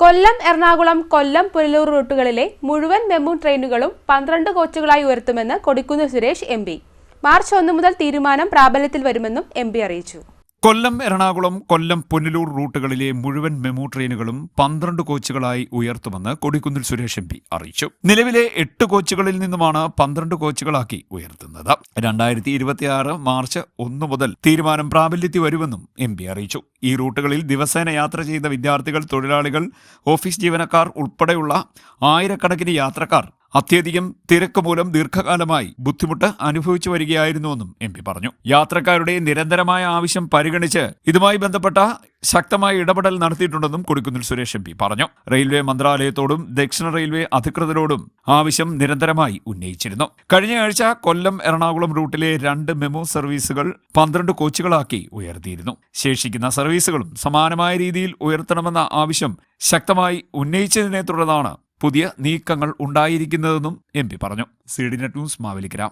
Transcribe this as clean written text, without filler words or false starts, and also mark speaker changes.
Speaker 1: കൊല്ലം, എറണാകുളം, കൊല്ലം, പുനലൂർ റൂട്ടുകളിലെ മുഴുവൻ മെമു ട്രെയിനുകളും 12 കോച്ചുകളായി ഉയർത്തുമെന്ന് Kodikunnil Suresh MP. March 1 മുതൽ തീരുമാനം പ്രാബല്യത്തിൽ വരുമെന്നും എം.പി. അറിയിച്ചു.
Speaker 2: കൊല്ലം, എറണാകുളം, കൊല്ലം, പുനലൂർ റൂട്ടുകളിലെ മുഴുവൻ മെമു ട്രെയിനുകളും 12 കോച്ചുകളായി ഉയർത്തുമെന്ന് കൊടിക്കുന്നിൽ സുരേഷ് എം.പി. അറിയിച്ചു. നിലവിലെ 8 കോച്ചുകളിൽ നിന്നുമാണ് 12 കോച്ചുകളാക്കി ഉയർത്തുന്നത്. 2026 മാർച്ച് 1 മുതൽ തീരുമാനം പ്രാബല്യത്തിൽ വരുമെന്നും എം.പി. അറിയിച്ചു. ഈ റൂട്ടുകളിൽ ദിവസേന യാത്ര ചെയ്യുന്ന വിദ്യാർത്ഥികൾ, തൊഴിലാളികൾ, ഓഫീസ് ജീവനക്കാർ ഉൾപ്പെടെയുള്ള ആയിരക്കണക്കിന് യാത്രക്കാർ അത്യധികം തിരക്ക് മൂലം ദീർഘകാലമായി ബുദ്ധിമുട്ട് അനുഭവിച്ചു വരികയായിരുന്നുവെന്നും എം.പി. പറഞ്ഞു. യാത്രക്കാരുടെ നിരന്തരമായ ആവശ്യം പരിഗണിച്ച് ഇതുമായി ബന്ധപ്പെട്ട ശക്തമായ ഇടപെടൽ നടത്തിയിട്ടുണ്ടെന്നും കൊടിക്കുന്നിൽ സുരേഷ് എം.പി. പറഞ്ഞു. റെയിൽവേ മന്ത്രാലയത്തോടും ദക്ഷിണ റെയിൽവേ അധികൃതരോടും ആവശ്യം നിരന്തരമായി ഉന്നയിച്ചിരുന്നു. കഴിഞ്ഞ ആഴ്ച കൊല്ലം, എറണാകുളം റൂട്ടിലെ 2 മെമു സർവീസുകൾ 12 കോച്ചുകളാക്കി ഉയർത്തിയിരുന്നു. ശേഷിക്കുന്ന സർവീസുകളും സമാനമായ രീതിയിൽ ഉയർത്തണമെന്ന ആവശ്യം ശക്തമായി ഉന്നയിച്ചതിനെ തുടർന്നാണ് പുതിയ നീക്കങ്ങൾ ഉണ്ടായിരിക്കുന്നതെന്നും എം.പി. പറഞ്ഞു. CDNet news, Mavelikkara.